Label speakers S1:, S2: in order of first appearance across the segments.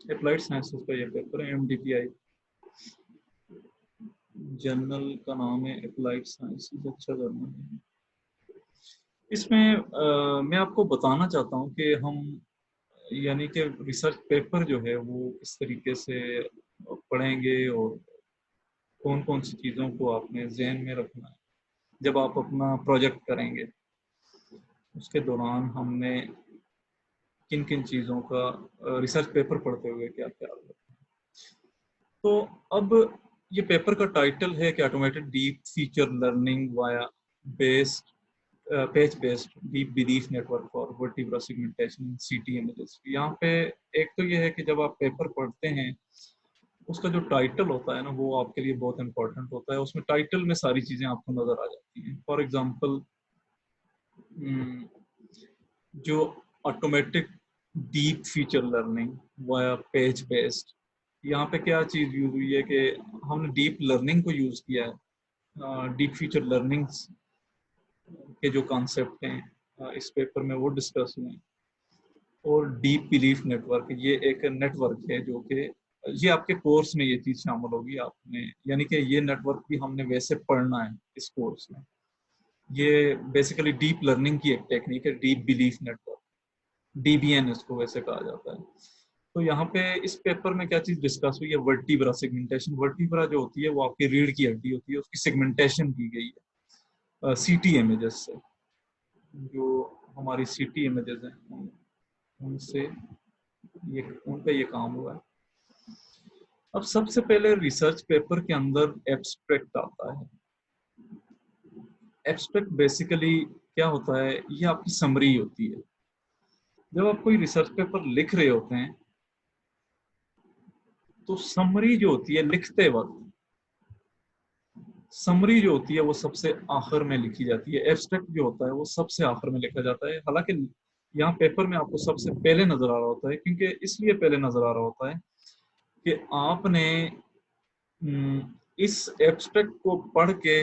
S1: Applied sciences का ये paper है, MDPI जर्नल का नाम है, अप्लाइड साइंसेस, अच्छा जर्नल है। इसमें मैं आपको बताना चाहता हूँ कि हम यानी कि रिसर्च पेपर जो है वो किस तरीके से पढ़ेंगे और कौन कौन सी चीज़ों को आपने जहन में रखना है जब आप अपना प्रोजेक्ट करेंगे। उसके दौरान हमने किन किन चीज़ों का रिसर्च पेपर पढ़ते हुए क्या ख्याल रखना। तो अब ये पेपर का टाइटल है कि automated deep feature learning via based page based deep belief network for vertebra segmentation इन सीटी इमेजेस। यहाँ पे एक तो ये है कि जब आप पेपर पढ़ते हैं उसका जो टाइटल होता है ना वो आपके लिए बहुत इंपॉर्टेंट होता है। उसमें टाइटल में सारी चीजें आपको नजर आ जाती हैं। फॉर एग्जांपल जो automatic deep feature learning via page based, यहाँ पे क्या चीज यूज हुई है कि हमने डीप लर्निंग को यूज किया है। डीप फीचर लर्निंग के जो कॉन्सेप्ट हैं इस पेपर में वो डिस्कस हुए हैं। और डीप बिलीफ नेटवर्क ये एक नेटवर्क है जो कि ये आपके कोर्स में ये चीज शामिल होगी आपने, यानी कि ये नेटवर्क भी हमने वैसे पढ़ना है इस कोर्स में। ये बेसिकली डीप लर्निंग की एक टेक्निक है, डीप बिलीफ नेटवर्क, DBN इसको वैसे कहा जाता है। तो यहाँ पे इस पेपर में क्या चीज डिस्कस हुई है, वर्टिब्रा सेगमेंटेशन। वर्टिब्रा जो होती है वो आपकी रीढ़ की हड्डी होती है, उसकी सेगमेंटेशन की गई है सीटी इमेजेस से। जो हमारी सीटी इमेजेस हैं उनसे ये उन पे ये काम हुआ है। अब सबसे पहले रिसर्च पेपर के अंदर एब्स्ट्रैक्ट आता है। एब्स्ट्रैक्ट बेसिकली क्या होता है, ये आपकी समरी होती है। जब आप कोई रिसर्च पेपर लिख रहे होते हैं तो समरी जो होती है लिखते वक्त, समरी जो होती है वो सबसे आखिर में लिखी जाती है। एब्स्ट्रैक्ट जो होता है वो सबसे आखिर में लिखा जाता है। हालांकि यहाँ पेपर में आपको सबसे पहले नजर आ रहा होता है, क्योंकि इसलिए पहले नजर आ रहा होता है कि आपने इस एब्स्ट्रैक्ट को पढ़ के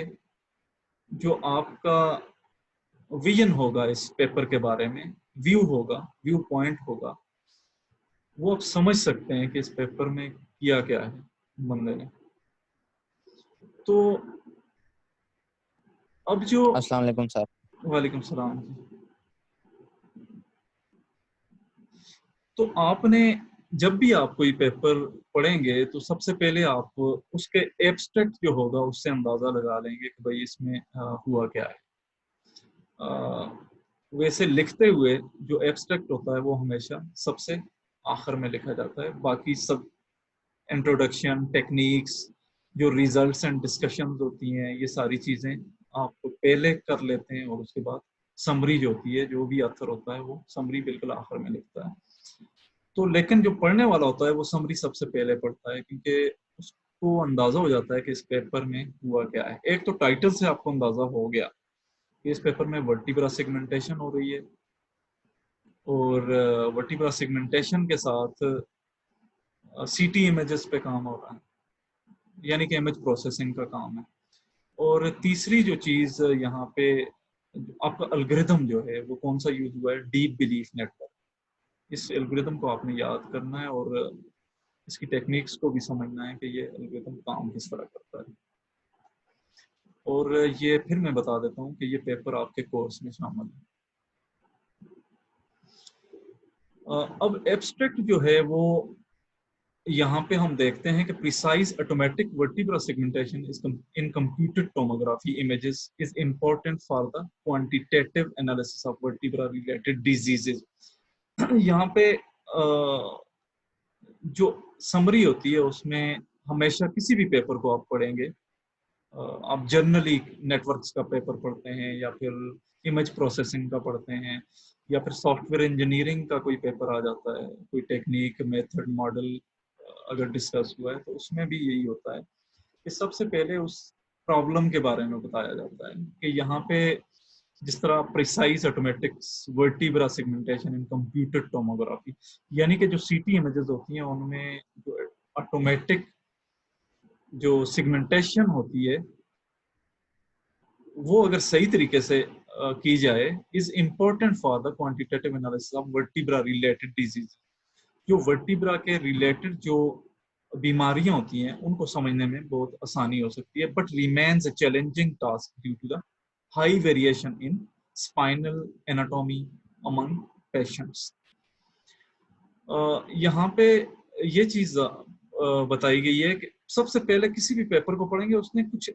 S1: जो आपका विजन होगा इस पेपर के बारे में, व्यू होगा, व्यू पॉइंट होगा, वो आप समझ सकते हैं कि इस पेपर में किया क्या है बंदे ने। तो अब जो
S2: अस्सलाम वालेकुम सर।
S1: वालेकुम सलाम जी। तो आपने जब भी आप कोई पेपर पढ़ेंगे तो सबसे पहले आप उसके एब्स्ट्रैक्ट जो होगा उससे अंदाजा लगा लेंगे कि भाई इसमें हुआ क्या है। वैसे लिखते हुए जो एब्स्ट्रैक्ट होता है वो हमेशा सबसे आखिर में लिखा जाता है। बाकी सब इंट्रोडक्शन, टेक्निक्स, जो रिजल्ट्स एंड डिस्कशंस होती हैं, ये सारी चीज़ें आप पहले कर लेते हैं और उसके बाद समरी जो होती है, जो भी आथर होता है वो समरी बिल्कुल आखिर में लिखता है। तो लेकिन जो पढ़ने वाला होता है वो समरी सबसे पहले पढ़ता है, क्योंकि उसको अंदाजा हो जाता है कि इस पेपर में हुआ क्या है। एक तो टाइटल से आपको अंदाजा हो गया कि इस पेपर में वर्टिब्रा सेगमेंटेशन हो रही है, और वर्टिब्रा सेगमेंटेशन के साथ सीटी इमेजेस पे काम हो रहा है, यानी कि इमेज प्रोसेसिंग का काम है। और तीसरी जो चीज यहाँ पे आपका एल्गोरिथम जो है वो कौन सा यूज हुआ है, डीप बिलीफ नेटवर्क। इस एल्गोरिथम को आपने याद करना है और इसकी टेक्निक्स को भी समझना है कि ये एल्गोरिथम काम किस तरह करता है। और ये फिर मैं बता देता हूँ कि ये पेपर आपके कोर्स में शामिल है। अब एब्स्ट्रैक्ट जो है वो यहाँ पे हम देखते हैं कि precise automatic vertebra segmentation is in computed tomography images is important for the quantitative analysis of vertebra related diseases. यहाँ पे जो समरी होती है उसमें हमेशा किसी भी पेपर को आप पढ़ेंगे, आप जर्नली नेटवर्क्स का पेपर पढ़ते हैं या फिर इमेज प्रोसेसिंग का पढ़ते हैं या फिर सॉफ्टवेयर इंजीनियरिंग का कोई पेपर आ जाता है, कोई टेक्निक, मेथड, मॉडल अगर डिस्कस हुआ है तो उसमें भी यही होता है कि सबसे पहले उस प्रॉब्लम के बारे में बताया जाता है कि यहाँ पे जिस तरह प्रिसाइज ऑटोमेटिक्स वर्टिब्रा सेगमेंटेशन इन कंप्यूटेड टोमोग्राफी, यानी कि जो सीटी इमेजेस होती हैं उनमें जो ऑटोमेटिक जो सेगमेंटेशन होती है वो अगर सही तरीके से की जाए, is important for the quantitative analysis of vertebra related disease. जो वर्टिब्रा के रिलेटेड जो बीमारियां होती हैं उनको समझने में बहुत आसानी हो सकती है, but remains a challenging task due to the high variation in spinal anatomy among patients. यहाँ पे ये चीज बताई गई है कि सबसे पहले किसी भी पेपर को पढ़ेंगे उसने कुछ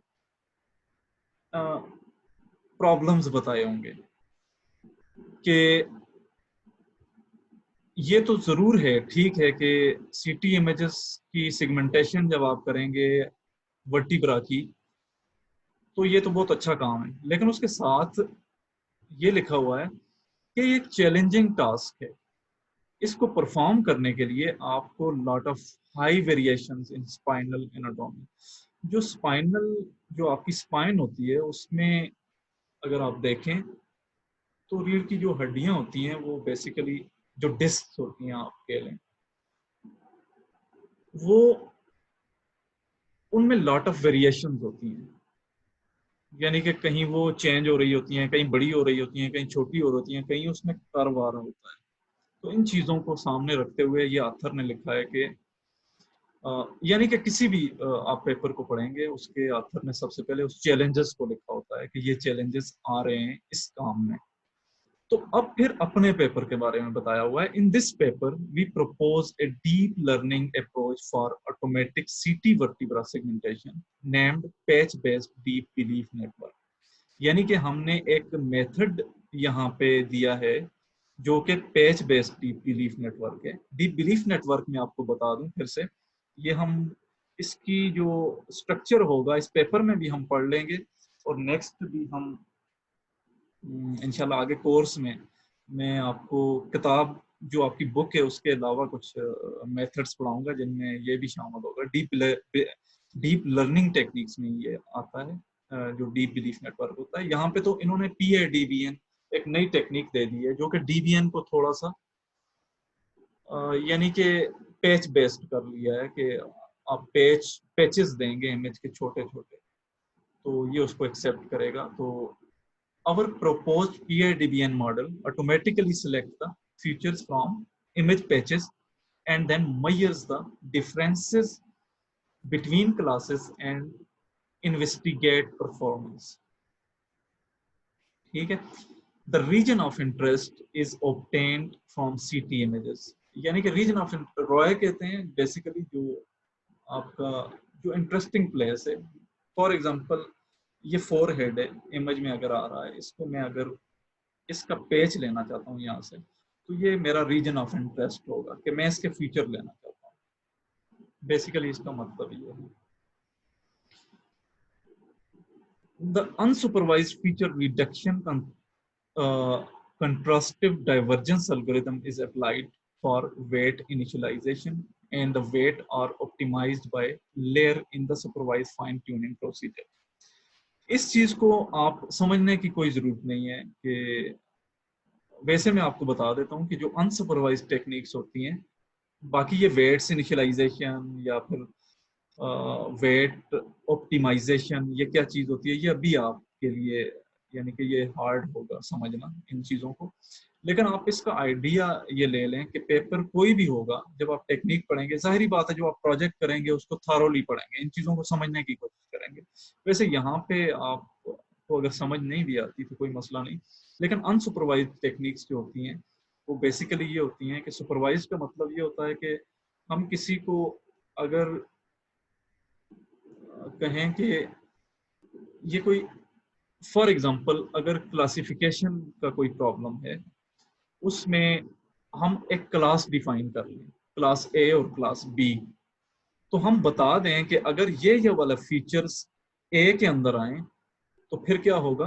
S1: प्रॉब्लम्स बताए होंगे कि ये तो जरूर है, ठीक है कि सीटी इमेजेस की सेगमेंटेशन जब आप करेंगे वर्टिब्रा की तो ये तो बहुत अच्छा काम है, लेकिन उसके साथ ये लिखा हुआ है कि ये एक चैलेंजिंग टास्क है। इसको परफॉर्म करने के लिए आपको lot of high variations in spinal anatomy, जो स्पाइनल जो आपकी स्पाइन होती है उसमें अगर आप देखें तो रीढ़ की जो हड्डियां होती हैं वो बेसिकली जो डिस्क होती हैं आप कह लें, वो उनमें लॉट ऑफ वेरिएशंस होती हैं, यानी कि कहीं वो चेंज हो रही होती हैं, कहीं बड़ी हो रही होती हैं, कहीं छोटी हो रही होती हैं, कहीं उसमें कर्व आ रहा होता है। तो इन चीज़ों को सामने रखते हुए ये ऑथर ने लिखा है कि यानी कि किसी भी आप पेपर को पढ़ेंगे उसके ऑथर ने सबसे पहले उस चैलेंजेस को लिखा होता है कि ये चैलेंजेस आ रहे हैं इस काम में। तो अब फिर अपने पेपर के बारे में बताया हुआ है, in this paper we propose a deep learning approach for automatic CT vertebra segmentation named patch based deep belief network. यानी कि हमने एक मेथड यहाँ पे दिया है जो कि patch based deep belief network है। डीप बिलीफ नेटवर्क में आपको बता दूं फिर से, ये हम इसकी जो स्ट्रक्चर होगा इस पेपर में भी हम पढ़ लेंगे और नेक्स्ट भी हम इंशाल्लाह आगे कोर्स में मैं आपको किताब जो आपकी बुक है उसके अलावा कुछ मेथड्स पढ़ाऊंगा जिनमें ये भी शामिल होगा। डीप लर्निंग टेक्निक्स में ये आता है, जो डीप बिलीफ नेटवर्क होता है। यहाँ पे तो इन्होंने PADBN एक नई टेक्निक दे दी है जो कि DBN को थोड़ा सा यानी कि पैच बेस्ड कर लिया है कि आप पैचेस देंगे इमेज के छोटे छोटे, तो ये उसको एक्सेप्ट करेगा। तो our proposed PADBN model automatically selects the features from image patches and then measures the differences between classes and investigate performance। ठीक है। The region of interest is obtained from CT images, यानी कि reason of Roy कहते हैं basically जो आपका जो interesting place है। फॉर एग्जांपल ये फोरहेड है इमेज में अगर आ रहा है, इसको मैं अगर इसका पेज लेना चाहता हूँ यहाँ से, तो ये मेरा रीजन ऑफ इंटरेस्ट होगा कि मैं इसके फीचर लेना चाहता हूँ। बेसिकली इसका मतलब ये है। The unsupervised feature reduction contrastive divergence algorithm is applied for weight initialization and the weight are optimized by layer in the supervised fine tuning procedure। इस चीज को आप समझने की कोई जरूरत नहीं है कि वैसे मैं आपको बता देता हूँ कि जो अनसुपरवाइज्ड टेक्निक्स होती हैं, बाकी ये वेट्स इनिशियलाइजेशन या फिर वेट ऑप्टिमाइजेशन ये क्या चीज होती है ये अभी आपके लिए यानी कि ये हार्ड होगा समझना इन चीजों को। लेकिन आप इसका आइडिया ये ले लें कि पेपर कोई भी होगा जब आप टेक्निक पढ़ेंगे, जाहिर बात है जो आप प्रोजेक्ट करेंगे उसको थॉरोली पढ़ेंगे, इन चीजों को समझने की कोशिश करेंगे। वैसे यहाँ पे आपको अगर समझ नहीं भी आती तो कोई मसला नहीं, लेकिन अनसुपरवाइज्ड टेक्निक्स जो होती हैं वो बेसिकली ये होती हैं कि सुपरवाइज का मतलब ये होता है कि हम किसी को अगर कहें कि ये कोई फॉर एग्जांपल अगर क्लासिफिकेशन का कोई प्रॉब्लम है, उसमें हम एक क्लास डिफाइन कर लें, क्लास ए और क्लास बी, तो हम बता दें कि अगर ये वाला फीचर्स ए के अंदर आए तो फिर क्या होगा,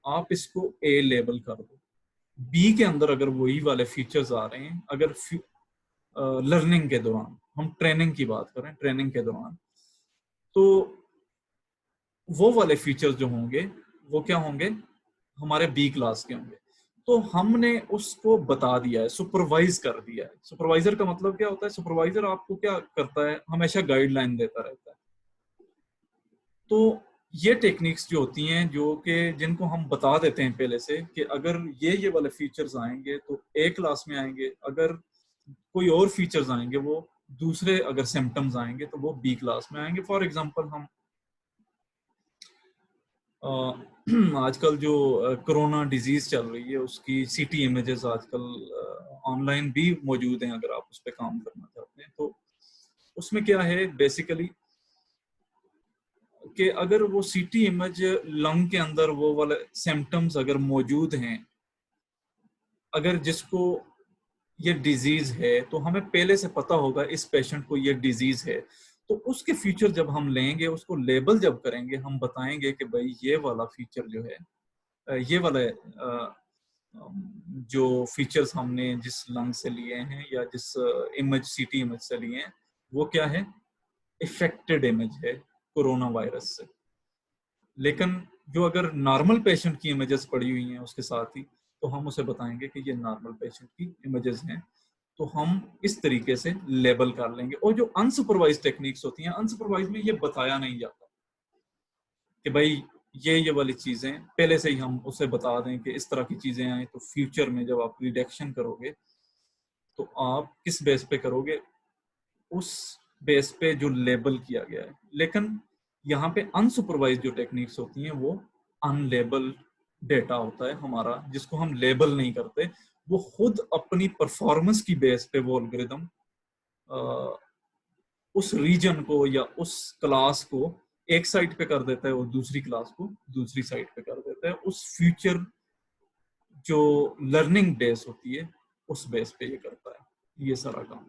S1: आप इसको ए लेबल कर दो। बी के अंदर अगर वही वाले फीचर्स आ रहे हैं, अगर लर्निंग के दौरान, हम ट्रेनिंग की बात करें, ट्रेनिंग के दौरान, तो वो वाले फीचर्स जो होंगे वो क्या होंगे, हमारे बी क्लास के होंगे। तो हमने उसको बता दिया है, सुपरवाइज कर दिया है। सुपरवाइजर का मतलब क्या होता है, सुपरवाइजर आपको क्या करता है, हमेशा गाइडलाइन देता रहता है। तो ये टेक्निक्स जो होती हैं जो कि जिनको हम बता देते हैं पहले से कि अगर ये वाले फीचर्स आएंगे तो ए क्लास में आएंगे, अगर कोई और फीचर्स आएंगे वो दूसरे, अगर सिम्टम्स आएंगे तो वो बी क्लास में आएंगे। फॉर एग्जांपल हम आजकल जो कोरोना डिजीज चल रही है उसकी सीटी इमेजेस आजकल ऑनलाइन भी मौजूद हैं, अगर आप उस पर काम करना चाहते हैं तो उसमें क्या है बेसिकली कि अगर वो सीटी इमेज लंग के अंदर वो वाले सिम्टम्स अगर मौजूद हैं, अगर जिसको ये डिजीज है तो हमें पहले से पता होगा इस पेशेंट को ये डिजीज है, तो उसके फीचर जब हम लेंगे, उसको लेबल जब करेंगे, हम बताएंगे कि भाई ये वाला फीचर जो है, ये वाला जो फीचर्स हमने जिस लंग से लिए हैं या जिस इमेज सीटी इमेज से लिए हैं वो क्या है, इफेक्टेड इमेज है कोरोना वायरस से। लेकिन जो अगर नॉर्मल पेशेंट की इमेजेस पड़ी हुई हैं उसके साथ ही, तो हम उसे बताएंगे कि ये नॉर्मल पेशेंट की इमेजेस हैं, तो हम इस तरीके से लेबल कर लेंगे। और जो अनसुपरवाइज टेक्निक्स होती हैं, अनसुपरवाइज में ये बताया नहीं जाता कि भाई ये वाली चीजें पहले से ही हम उसे बता दें कि इस तरह की चीजें आए तो फ्यूचर में जब आप रिडक्शन करोगे तो आप किस बेस पे करोगे, उस बेस पे जो लेबल किया गया है। लेकिन यहाँ पे अनसुपरवाइज जो टेक्निक्स होती हैं वो अनलेबल डेटा होता है हमारा, जिसको हम लेबल नहीं करते, वो खुद अपनी परफॉर्मेंस की बेस पे वो एल्गोरिदम उस रीजन को या उस क्लास को एक साइड पे कर देता है और दूसरी क्लास को दूसरी साइड पे कर देता है। उस फ्यूचर जो लर्निंग बेस होती है उस बेस पे ये करता है ये सारा काम।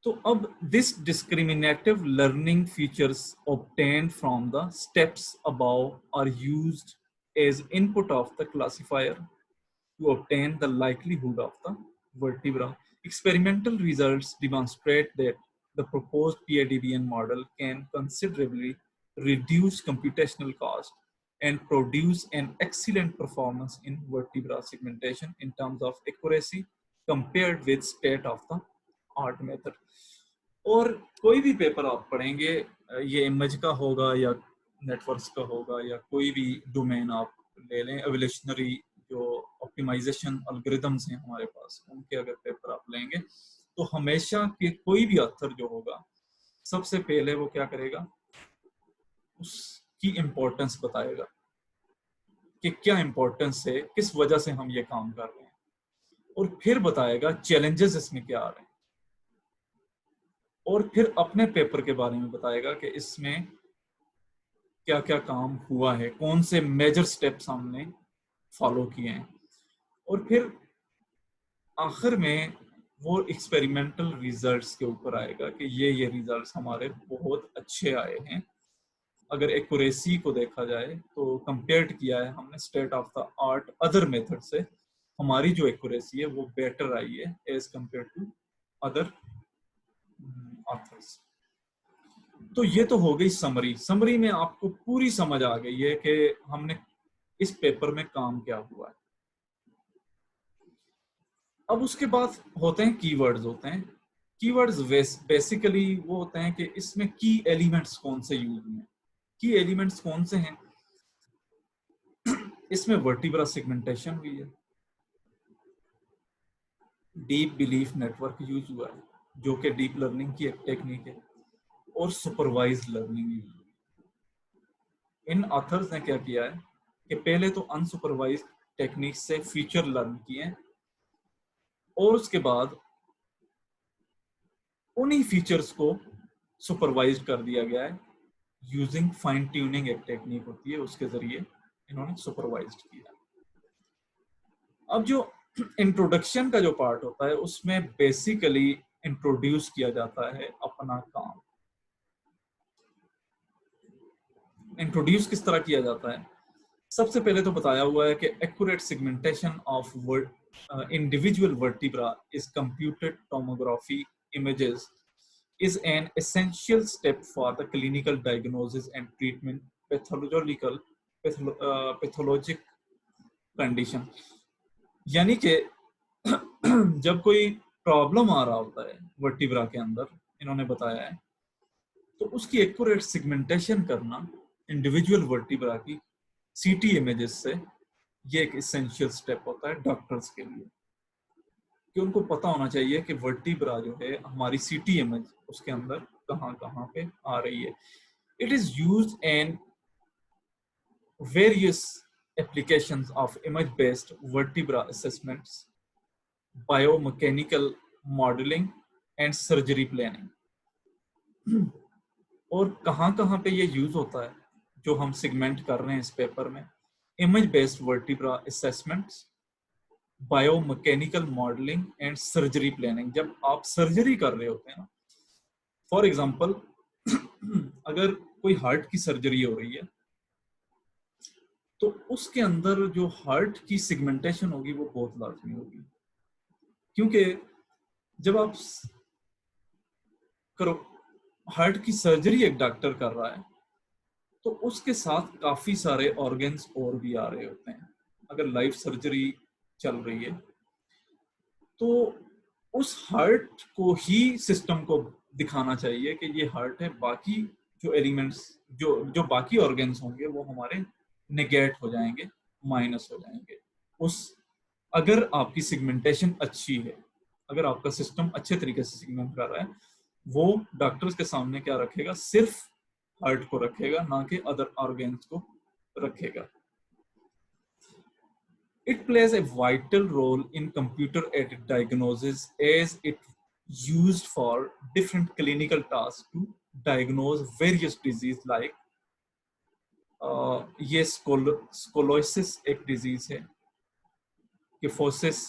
S1: तो अब this discriminative learning features obtained from the steps above are used as input of the classifier to obtain the likelihood of the vertebra. Experimental results demonstrate that the proposed PIDBN model can considerably reduce computational cost and produce an excellent performance in vertebra segmentation in terms of accuracy compared with state of the art method. और कोई भी paper आप पढ़ेंगे, ये image का होगा या networks का होगा या कोई भी डोमेन आप ले लें, एवोल्यूशनरी जो ऑप्टिमाइजेशन एल्गोरिथम्स हैं हमारे पास, उनके अगर पेपर आप लेंगे तो हमेशा के कोई भी ऑथर जो होगा सबसे पहले वो क्या करेगा, उसकी इम्पोर्टेंस बताएगा कि क्या इम्पोर्टेंस है, किस वजह से हम ये काम कर रहे हैं, और फिर बताएगा चैलेंजेस इसमें क्या आ रहे हैं, और फिर अपने पेपर के बारे में बताएगा कि इसमें क्या क्या काम हुआ है, कौन से मेजर स्टेप्स हमने फॉलो किए हैं, और फिर आखिर में वो एक्सपेरिमेंटल रिजल्ट्स के ऊपर आएगा कि ये रिजल्ट्स हमारे बहुत अच्छे आए हैं। अगर एक्यूरेसी को देखा जाए तो कंपेयर किया है हमने state of the art other method से, हमारी जो एक्यूरेसी है वो बेटर आई है as compare to other authors. तो ये तो हो गई समरी। समरी में आपको पूरी समझ आ गई है कि हमने इस पेपर में काम क्या हुआ है। अब उसके बाद होते हैं कीवर्ड्स। होते हैं कीवर्ड्स, बेसिकली वो होते हैं कि इसमें की एलिमेंट्स कौन से यूज हुए हैं। की एलिमेंट्स कौन से हैं, इसमें वर्टिब्रा सेगमेंटेशन हुई है, डीप बिलीफ नेटवर्क यूज हुआ है जो कि डीप लर्निंग की एक टेक्निक है, और सुपरवाइज्ड लर्निंग यूज हुई है। इन ऑथर्स ने क्या किया है कि पहले तो अनसुपरवाइज्ड टेक्निक से फीचर लर्न किए और उसके बाद उन्हीं फीचर्स को सुपरवाइज कर दिया गया है यूजिंग फाइन ट्यूनिंग, एक टेक्निक होती है उसके जरिए इन्होंने सुपरवाइज किया। अब जो इंट्रोडक्शन का जो पार्ट होता है उसमें बेसिकली इंट्रोड्यूस किया जाता है अपना काम। इंट्रोड्यूस किस तरह किया जाता है, सबसे पहले तो बताया हुआ है कि accurate segmentation of individual vertebra is computed tomography images is an essential step for the clinical diagnosis and treatment pathologic condition। यानी कि जब कोई प्रॉब्लम आ रहा होता है वर्टिब्रा के अंदर, इन्होंने बताया है, तो उसकी एक्यूरेट सेगमेंटेशन करना इंडिविजुअल वर्टिब्रा की सीटी इमेजेस से ये एक इसेंशियल स्टेप होता है डॉक्टर्स के लिए कि उनको पता होना चाहिए कि वर्टिब्रा जो है हमारी सीटी इमेज उसके अंदर कहाँ कहाँ पे आ रही है. It is used in various applications of image-based vertebra assessments, biomechanical modeling, and surgery planning. और कहाँ कहाँ पे ये यूज होता है जो हम सेगमेंट कर रहे हैं इस पेपर में? Image based vertebra assessments, biomechanical modelling and surgery planning. जब आप सर्जरी कर रहे होते हैं ना, फॉर एग्जांपल अगर कोई हार्ट की सर्जरी हो रही है तो उसके अंदर जो हार्ट की सेगमेंटेशन होगी वो बहुत लाजमी होगी, क्योंकि जब आप करो हार्ट की सर्जरी एक डॉक्टर कर रहा है तो उसके साथ काफी सारे ऑर्गन्स और भी आ रहे होते हैं. अगर लाइव सर्जरी चल रही है तो उस हार्ट को ही सिस्टम को दिखाना चाहिए कि ये हार्ट है, बाकी जो एलिमेंट्स जो जो बाकी ऑर्गन्स होंगे वो हमारे नेगेट हो जाएंगे, माइनस हो जाएंगे. उस अगर आपकी सिगमेंटेशन अच्छी है, अगर आपका सिस्टम अच्छे तरीके से सिगमेंट कर रहा है, वो डॉक्टर्स के सामने क्या रखेगा? सिर्फ हार्ट को रखेगा, ना कि अदर ऑर्गन्स को रखेगा. It plays a vital role in computer-aided diagnosis as it used for different clinical tasks to diagnose various diseases like ये स्कोलोसिस एक डिजीज है, किफोसिस,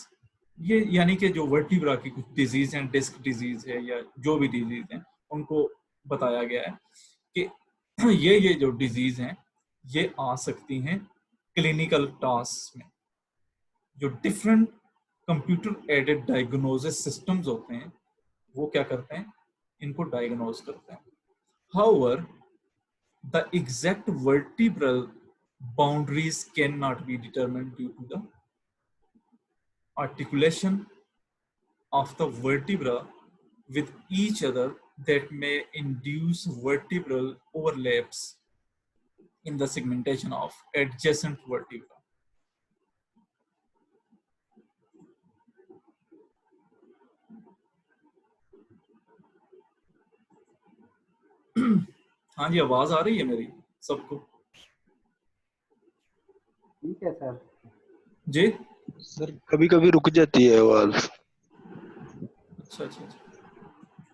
S1: ये यानी कि जो वर्टिब्रा की कुछ डिजीज हैं, डिस्क डिजीज है या जो भी डिजीज हैं, उनको बताया गया है कि ये जो डिजीज हैं ये आ सकती हैं क्लिनिकल टास्क में. जो different computer aided diagnosis systems होते हैं वो क्या करते हैं? इनको डायग्नोज करते हैं. However, the exact vertebral boundaries cannot be determined due to the articulation of the vertebra with each other that may induce vertebral overlaps in the segmentation of adjacent vertebra. हाँ जी, आवाज आ रही है मेरी सबको?
S2: ठीक है सर.
S1: जी
S3: सर कभी कभी रुक जाती है आवाज.
S1: अच्छा अच्छा अच्छा.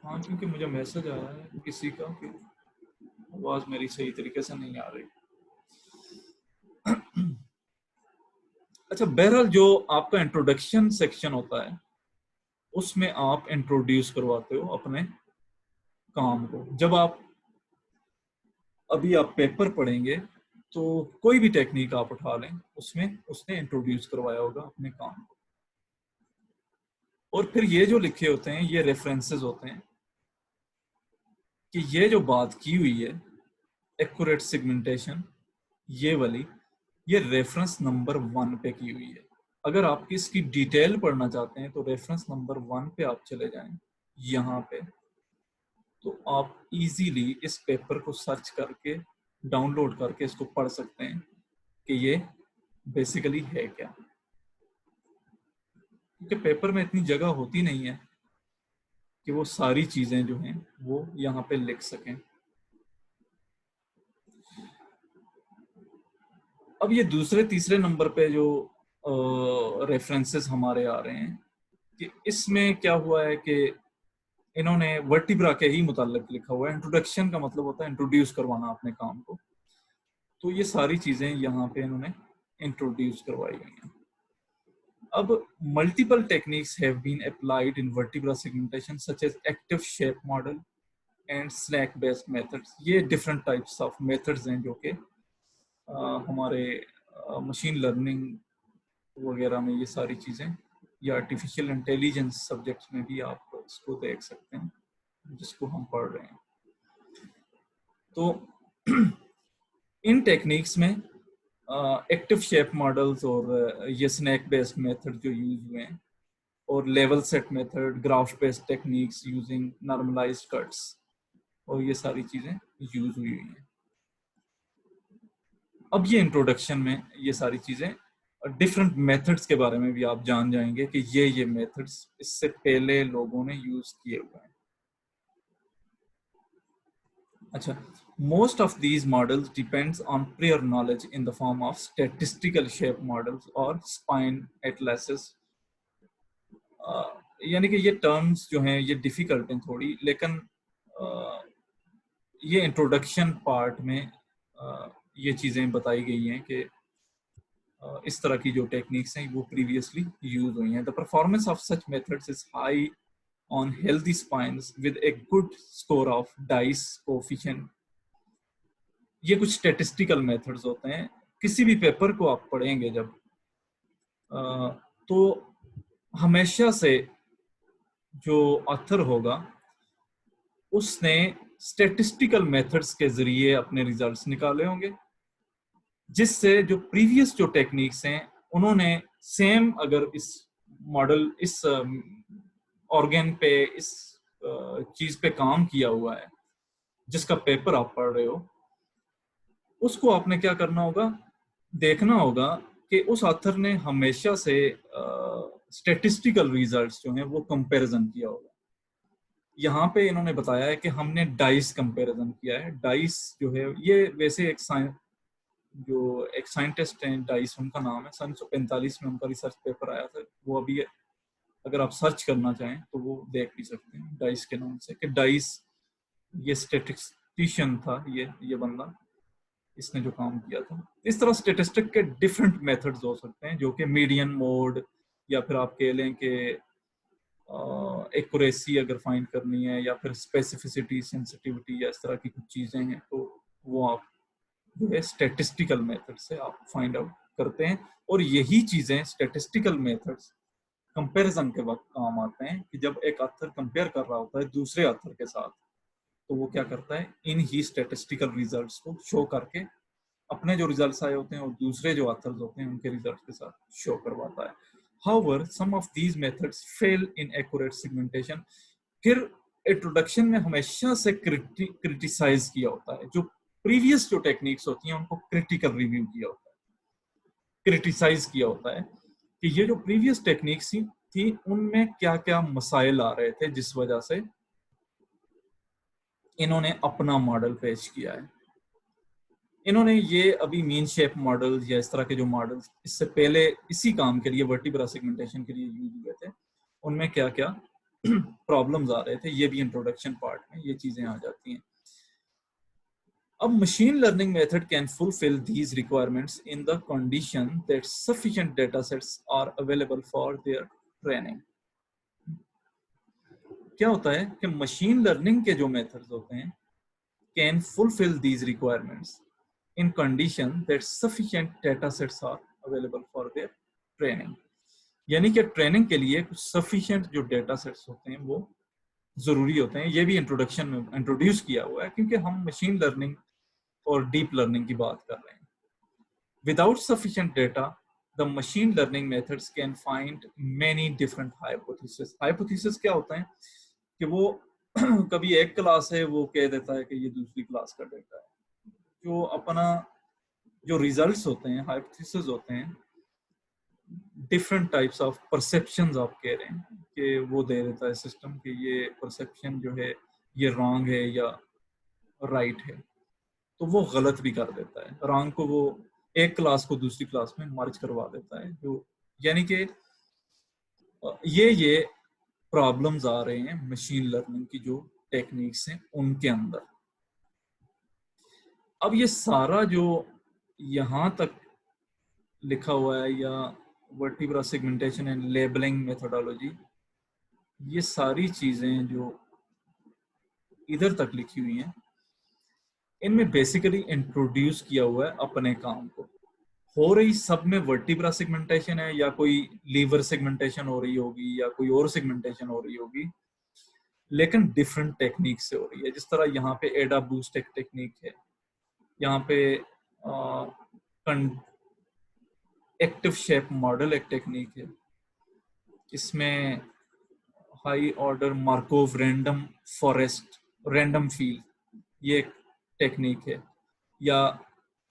S1: हाँ, क्योंकि मुझे मैसेज आया है किसी का कि आवाज मेरी सही तरीके से नहीं आ रही. अच्छा, बहरहाल जो आपका इंट्रोडक्शन सेक्शन होता है उसमें आप इंट्रोड्यूस करवाते हो अपने काम को. जब आप अभी आप पेपर पढ़ेंगे तो कोई भी टेक्निक आप उठा लें, उसमें उसने इंट्रोड्यूस करवाया होगा अपने काम को. और फिर ये जो लिखे होते हैं ये रेफरेंसेस होते हैं कि ये जो बात की हुई है एक्यूरेट सेगमेंटेशन, ये वाली, ये रेफरेंस नंबर 1 पे की हुई है. अगर आप इसकी डिटेल पढ़ना चाहते हैं तो रेफरेंस नंबर 1 पे आप चले जाएं यहाँ पे, तो आप इजीली इस पेपर को सर्च करके डाउनलोड करके इसको पढ़ सकते हैं कि ये बेसिकली है क्या. क्योंकि पेपर में इतनी जगह होती नहीं है कि वो सारी चीजें जो हैं वो यहाँ पे लिख सकें. अब ये दूसरे तीसरे नंबर पे जो रेफरेंसेस हमारे आ रहे हैं कि इसमें क्या हुआ है कि इन्होंने वर्टिब्रा के ही मुताल्लिक लिखा हुआ है. इंट्रोडक्शन का मतलब होता है इंट्रोड्यूस करवाना अपने काम को, तो ये सारी चीजें यहाँ पे इन्होंने इंट्रोड्यूस करवाई हुई हैं. अब multiple techniques have been applied in vertebra segmentation such as active shape model and snake based methods. ये डिफरेंट टाइप्स ऑफ मेथड्स हैं जो कि हमारे मशीन लर्निंग वगैरह में ये सारी चीज़ें, या आर्टिफिशियल इंटेलिजेंस सब्जेक्ट्स में भी आप इसको देख सकते हैं जिसको हम पढ़ रहे हैं. तो इन टेक्निक्स में एक्टिव शेप मॉडल्स और ये स्नैक बेस्ड मेथड जो यूज हुए हैं, और level set method, graph based techniques using normalised cuts, और ये सारी चीज़ें यूज हुई हैं. अब ये इंट्रोडक्शन में ये सारी चीज़ें डिफरेंट मेथड्स के बारे में भी आप जान जाएंगे कि ये मेथड्स इससे पहले लोगों ने यूज किए हुए हैं। अच्छा, most of these models depends on prior knowledge in the form of statistical shape models or spine atlases। यानी कि ये टर्म्स जो हैं ये डिफिकल्ट हैं थोड़ी, लेकिन ये इंट्रोडक्शन पार्ट में ये चीज़ें बताई गई हैं कि इस तरह की जो टेक्निक्स हैं वो प्रीवियसली यूज हुई हैं। The performance of such methods is high on healthy spines with a good score of dice coefficient. ये कुछ स्टेटिस्टिकल मेथड्स होते हैं। किसी भी पेपर को आप पढ़ेंगे जब तो हमेशा से जो ऑथर होगा उसने स्टेटिस्टिकल मेथड्स के जरिए अपने रिजल्ट्स निकाले होंगे, जिससे जो प्रीवियस जो टेक्निक्स हैं उन्होंने सेम, अगर इस मॉडल इस ऑर्गन पे इस चीज पे काम किया हुआ है जिसका पेपर आप पढ़ रहे हो, उसको आपने क्या करना होगा, देखना होगा कि उस ऑथर ने हमेशा से स्टेटिस्टिकल रिजल्ट्स जो हैं वो कंपैरिजन किया होगा। यहाँ पे इन्होंने बताया है कि हमने डाइस कंपैरिजन किया है। डाइस जो है ये वैसे एक साइंटिस्ट हैं डाइस, उनका नाम है, 1945 में उनका रिसर्च पेपर आया था। वो अभी अगर आप सर्च करना चाहें तो वो देख भी सकते हैं डाइस के नाम से, कि डाइस ये स्टेटिस्टिशियन था, ये बंदा, इसने जो काम किया था। इस तरह स्टेटिस्टिक के डिफरेंट मेथड्स हो सकते हैं, जो कि मीडियन मोड, या फिर आप कह लें कि एक्यूरेसी अगर फाइंड करनी है, या फिर स्पेसिफिसिटी, सेंसिटिविटी, या इस तरह की कुछ चीजें हैं, तो वो आप जो है स्टेटिस्टिकल मेथड से आप फाइंड आउट करते हैं। और यही चीजें स्टेटिस्टिकल मेथड्स कंपैरिजन के वक्त काम आते हैं, कि जब एक ऑथर कंपेयर कर रहा होता है दूसरे ऑथर के साथ, तो वो क्या करता है, इन ही स्टेटिस्टिकल रिजल्ट्स को शो करके अपने जो रिजल्ट्स आए होते हैं और दूसरे जो ऑथर्स होते हैं उनके रिजल्ट्स के साथ शो करवाता है। However, some of these methods fail in accurate segmentation। फिर इंट्रोडक्शन में हमेशा से क्रिटिसाइज किया होता है, जो प्रीवियस जो टेक्निक्स होती हैं उनको क्रिटिकल रिव्यू किया होता है, क्रिटिसाइज किया होता है कि ये जो प्रीवियस टेक्निक्स थी उनमें क्या क्या मसाइल आ रहे थे जिस वजह से इन्होंने अपना मॉडल पेश किया है। इन्होंने ये अभी मीन शेप मॉडल्स या इस तरह के जो मॉडल्स इससे पहले इसी काम के लिए वर्टिब्रा सेगमेंटेशन के लिए यूज हुए थे, उनमें क्या क्या प्रॉब्लम्स आ रहे थे, ये भी इंट्रोडक्शन पार्ट में ये चीजें आ जाती हैं। अब machine learning method can fulfil these requirements in the condition that sufficient data sets are available for their training. क्या होता है कि मशीन लर्निंग के जो मेथड्स होते हैं can fulfil these requirements in condition that sufficient data sets are available for their training। यानी कि ट्रेनिंग के लिए कुछ sufficient जो डेटा सेट्स होते हैं वो जरूरी होते हैं। ये भी इंट्रोडक्शन में इंट्रोड्यूस किया हुआ है, क्योंकि हम मशीन लर्निंग और डीप लर्निंग की बात कर रहे हैं। Without sufficient data the machine learning methods can find many different hypothesis. Hypothesis क्या होता है कि वो कभी एक क्लास है वो कह देता है कि ये दूसरी क्लास का डेटा है। जो अपना जो रिजल्ट्स होते हैं, हाइपोथेसिस होते हैं, डिफरेंट टाइप्स ऑफ परसेप्शंस आप कह रहे हैं कि वो दे देता है सिस्टम कि ये परसेप्शन जो है ये रॉन्ग है या राइट है, तो वो गलत भी कर देता है। रॉन्ग को वो एक क्लास को दूसरी क्लास में मर्ज करवा देता है, जो यानी कि ये प्रॉब्लम्स आ रहे हैं मशीन लर्निंग की जो टेक्निक्स हैं उनके अंदर। अब ये सारा जो यहाँ तक लिखा हुआ है, या vertebra segmentation and labelling methodology, ये सारी चीजें जो इधर तक लिखी हुई हैं, इनमें बेसिकली इंट्रोड्यूस किया हुआ है अपने काम को। हो रही सब में वर्टिब्रा सेगमेंटेशन है, या कोई लीवर सेगमेंटेशन हो रही होगी, या कोई और सेगमेंटेशन हो रही होगी, लेकिन डिफरेंट टेक्निक से हो रही है। जिस तरह यहाँ पे एडा बूस्ट एक टेक्निक है, यहाँ पे एक्टिव शेप मॉडल एक टेक्निक है, इसमें high order Markov random forest random field ये एक टेक्निक है, या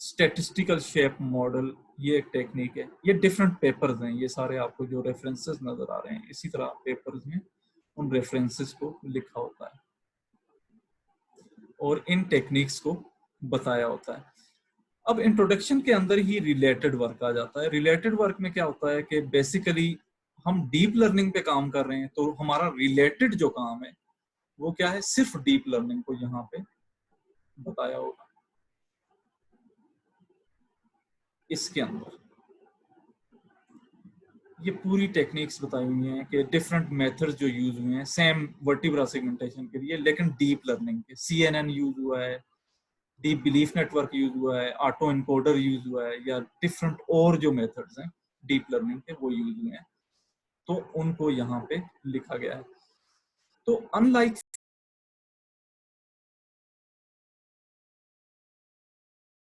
S1: स्टैटिस्टिकल शेप मॉडल ये एक टेक्निक है। ये डिफरेंट पेपर्स हैं, ये सारे आपको जो रेफरेंसेस नजर आ रहे हैं इसी तरह पेपर्स में उन रेफरेंसेस को लिखा होता है और इन टेक्निक्स को बताया होता है। अब इंट्रोडक्शन के अंदर ही रिलेटेड वर्क आ जाता है। रिलेटेड वर्क में क्या होता है कि बेसिकली हम डीप लर्निंग पे काम कर रहे हैं, तो हमारा रिलेटेड जो काम है वो क्या है, सिर्फ डीप लर्निंग को यहाँ पे बताया होगा। इसके अंदर ये पूरी टेक्निक्स बताई हुई हैं कि डिफरेंट मेथड्स जो यूज हुए हैं सेम वर्टिब्रा सेगमेंटेशन के लिए, लेकिन डीप लर्निंग के CNN यूज हुआ है, डीप बिलीफ नेटवर्क यूज हुआ है, ऑटो इनकोडर यूज हुआ है, या डिफरेंट और जो मेथड्स हैं डीप लर्निंग के वो यूज हुए हैं, तो उनको यहाँ पे लिखा गया है। तो अनलाइक